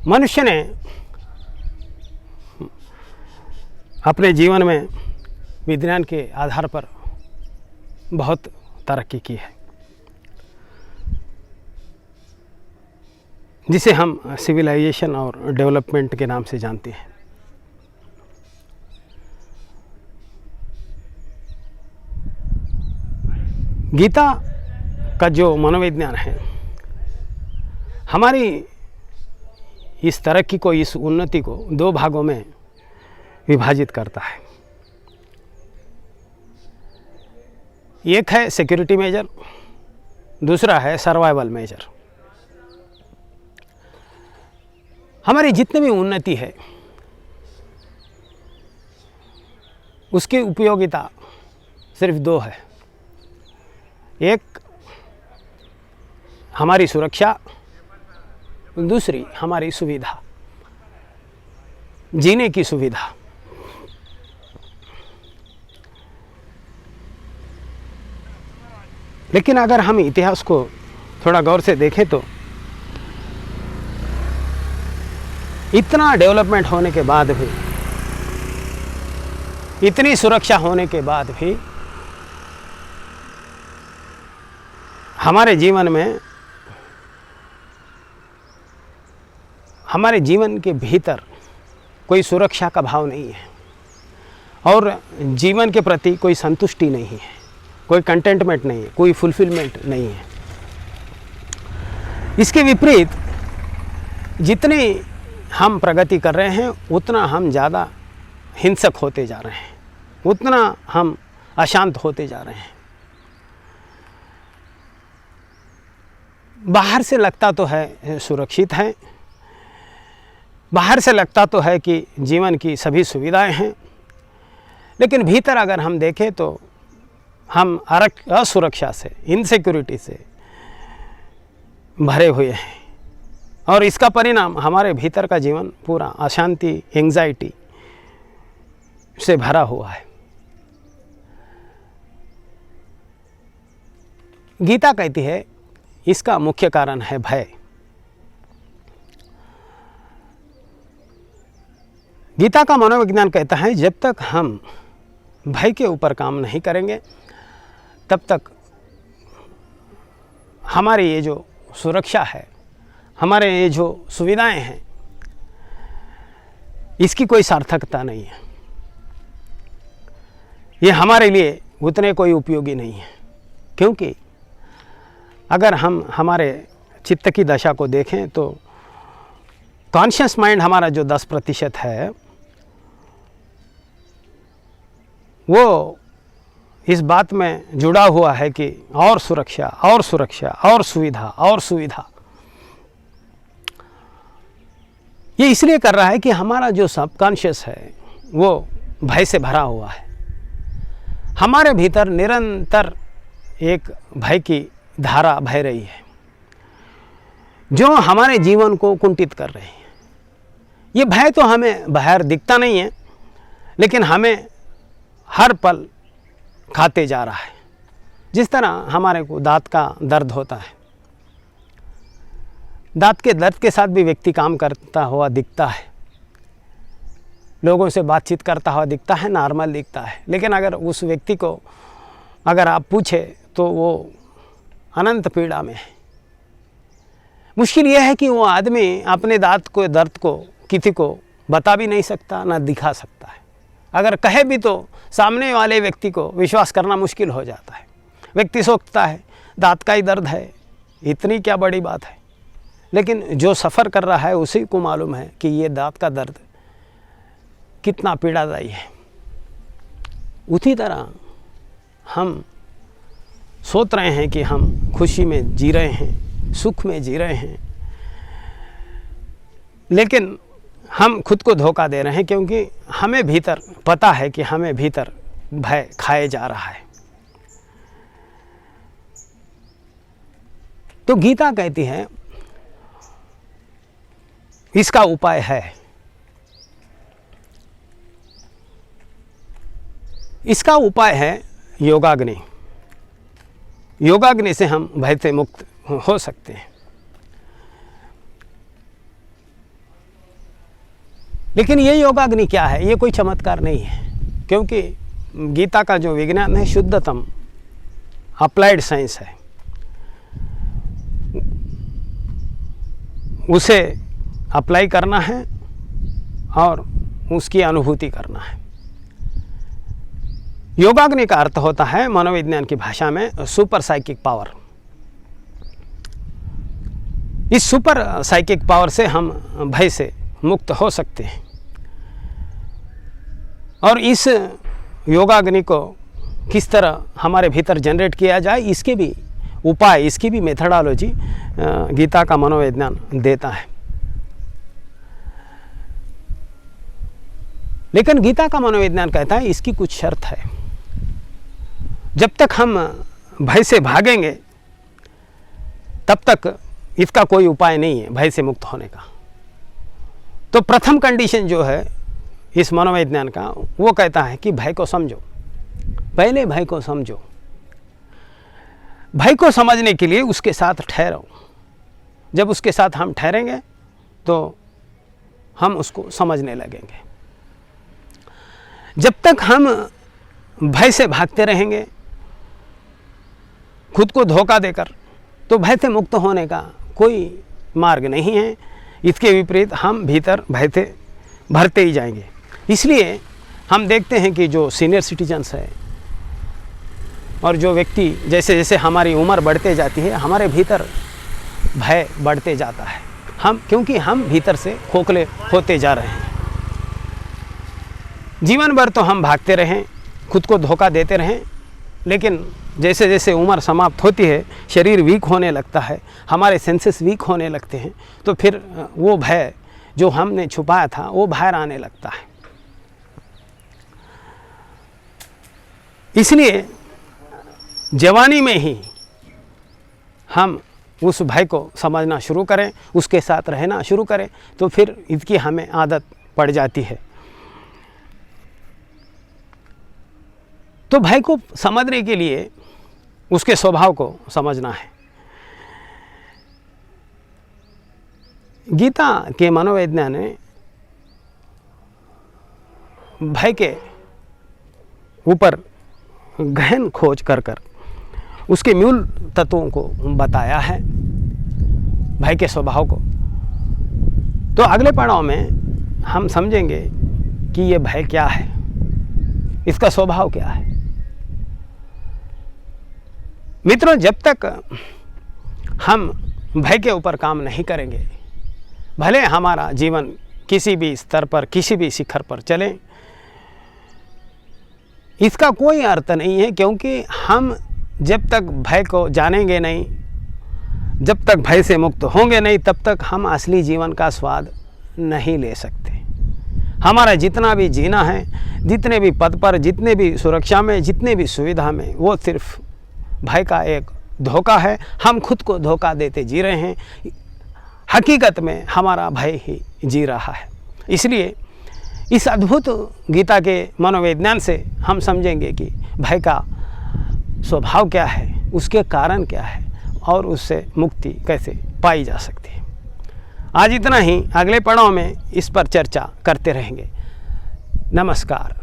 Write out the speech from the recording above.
मनुष्य ने अपने जीवन में विज्ञान के आधार पर बहुत तरक्की की है, जिसे हम सिविलाइजेशन और डेवलपमेंट के नाम से जानते हैं। गीता का जो मनोविज्ञान है हमारी इस तरक्की को, इस उन्नति को दो भागों में विभाजित करता है। एक है सिक्योरिटी मेजर, दूसरा है सर्वाइवल मेजर। हमारी जितनी भी उन्नति है उसकी उपयोगिता सिर्फ दो है। एक हमारी सुरक्षा, दूसरी हमारी सुविधा, जीने की सुविधा। लेकिन अगर हम इतिहास को थोड़ा गौर से देखें तो इतना डेवलपमेंट होने के बाद भी, इतनी सुरक्षा होने के बाद भी हमारे जीवन में, हमारे जीवन के भीतर कोई सुरक्षा का भाव नहीं है और जीवन के प्रति कोई संतुष्टि नहीं है, कोई कंटेंटमेंट नहीं है, कोई फुलफिलमेंट नहीं है। इसके विपरीत जितनी हम प्रगति कर रहे हैं उतना हम ज़्यादा हिंसक होते जा रहे हैं, उतना हम अशांत होते जा रहे हैं। बाहर से लगता तो है सुरक्षित है, बाहर से लगता तो है कि जीवन की सभी सुविधाएं हैं, लेकिन भीतर अगर हम देखें तो हम असुरक्षा से, इनसिक्योरिटी से भरे हुए हैं और इसका परिणाम हमारे भीतर का जीवन पूरा अशांति, एंजाइटी से भरा हुआ है। गीता कहती है इसका मुख्य कारण है भय। गीता का मनोविज्ञान कहता है जब तक हम भय के ऊपर काम नहीं करेंगे तब तक हमारी ये जो सुरक्षा है, हमारे ये जो सुविधाएं हैं, इसकी कोई सार्थकता नहीं है। ये हमारे लिए उतने कोई उपयोगी नहीं है, क्योंकि अगर हम हमारे चित्त की दशा को देखें तो कॉन्शियस माइंड हमारा जो 10% है वो इस बात में जुड़ा हुआ है कि और सुरक्षा और सुरक्षा और सुविधा और सुविधा। ये इसलिए कर रहा है कि हमारा जो सबकॉन्शियस है वो भय से भरा हुआ है। हमारे भीतर निरंतर एक भय की धारा बह रही है जो हमारे जीवन को कुंठित कर रही है। ये भय तो हमें बाहर दिखता नहीं है, लेकिन हमें हर पल खाते जा रहा है। जिस तरह हमारे को दांत का दर्द होता है, दांत के दर्द के साथ भी व्यक्ति काम करता हुआ दिखता है, लोगों से बातचीत करता हुआ दिखता है, नॉर्मल दिखता है। लेकिन अगर उस व्यक्ति को अगर आप पूछे तो वो अनंत पीड़ा में है। मुश्किल यह है कि वो आदमी अपने दांत को दर्द को किसी को बता भी नहीं सकता, ना दिखा सकता है। अगर कहे भी तो सामने वाले व्यक्ति को विश्वास करना मुश्किल हो जाता है। व्यक्ति सोचता है दांत का ही दर्द है, इतनी क्या बड़ी बात है। लेकिन जो सफ़र कर रहा है उसी को मालूम है कि ये दांत का दर्द कितना पीड़ादायी है। उसी तरह हम सोच रहे हैं कि हम खुशी में जी रहे हैं, सुख में जी रहे हैं, लेकिन हम खुद को धोखा दे रहे हैं, क्योंकि हमें भीतर पता है कि हमें भीतर भय खाए जा रहा है। तो गीता कहती है इसका उपाय है। इसका उपाय है योगाग्नि। योगाग्नि से हम भय से मुक्त हो सकते हैं। लेकिन ये योगाग्नि क्या है? ये कोई चमत्कार नहीं है, क्योंकि गीता का जो विज्ञान है शुद्धतम अप्लाइड साइंस है, उसे अप्लाई करना है और उसकी अनुभूति करना है। योगाग्नि का अर्थ होता है मनोविज्ञान की भाषा में सुपर साइकिक पावर। इस सुपर साइकिक पावर से हम भय से मुक्त हो सकते हैं, और इस योगाग्नि को किस तरह हमारे भीतर जनरेट किया जाए, इसके भी उपाय, इसकी भी मेथडोलॉजी गीता का मनोविज्ञान देता है। लेकिन गीता का मनोविज्ञान कहता है इसकी कुछ शर्त है। जब तक हम भय से भागेंगे तब तक इसका कोई उपाय नहीं है भय से मुक्त होने का। तो प्रथम कंडीशन जो है इस मनोविज्ञान का, वो कहता है कि भय को समझो, पहले भय को समझो। भय को समझने के लिए उसके साथ ठहरो। जब उसके साथ हम ठहरेंगे तो हम उसको समझने लगेंगे। जब तक हम भय से भागते रहेंगे खुद को धोखा देकर, तो भय से मुक्त होने का कोई मार्ग नहीं है। इसके विपरीत हम भीतर भय से भरते ही जाएंगे। इसलिए हम देखते हैं कि जो सीनियर सिटीजन्स है और जो व्यक्ति, जैसे जैसे हमारी उम्र बढ़ते जाती है हमारे भीतर भय बढ़ते जाता है, क्योंकि हम भीतर से खोखले होते जा रहे हैं। जीवन भर तो हम भागते रहें, खुद को धोखा देते रहें, लेकिन जैसे जैसे उम्र समाप्त होती है शरीर वीक होने लगता है, हमारे सेंसेस वीक होने लगते हैं, तो फिर वो भय जो हमने छुपाया था वो बाहर आने लगता है। इसलिए जवानी में ही हम उस भय को समझना शुरू करें, उसके साथ रहना शुरू करें, तो फिर इसकी हमें आदत पड़ जाती है। तो भय को समझने के लिए उसके स्वभाव को समझना है। गीता के मनोविज्ञान ने भय के ऊपर गहन खोज कर उसके मूल तत्वों को बताया है, भय के स्वभाव को। तो अगले पड़ाव में हम समझेंगे कि ये भय क्या है, इसका स्वभाव क्या है। मित्रों, जब तक हम भय के ऊपर काम नहीं करेंगे, भले हमारा जीवन किसी भी स्तर पर, किसी भी शिखर पर चले, इसका कोई अर्थ नहीं है। क्योंकि हम जब तक भय को जानेंगे नहीं, जब तक भय से मुक्त होंगे नहीं, तब तक हम असली जीवन का स्वाद नहीं ले सकते। हमारा जितना भी जीना है, जितने भी पद पर, जितने भी सुरक्षा में, जितने भी सुविधा में, वो सिर्फ भय का एक धोखा है। हम खुद को धोखा देते जी रहे हैं, हकीकत में हमारा भय ही जी रहा है। इसलिए इस अद्भुत गीता के मनोविज्ञान से हम समझेंगे कि भय का स्वभाव क्या है, उसके कारण क्या है और उससे मुक्ति कैसे पाई जा सकती है। आज इतना ही, अगले पड़ाव में इस पर चर्चा करते रहेंगे। नमस्कार।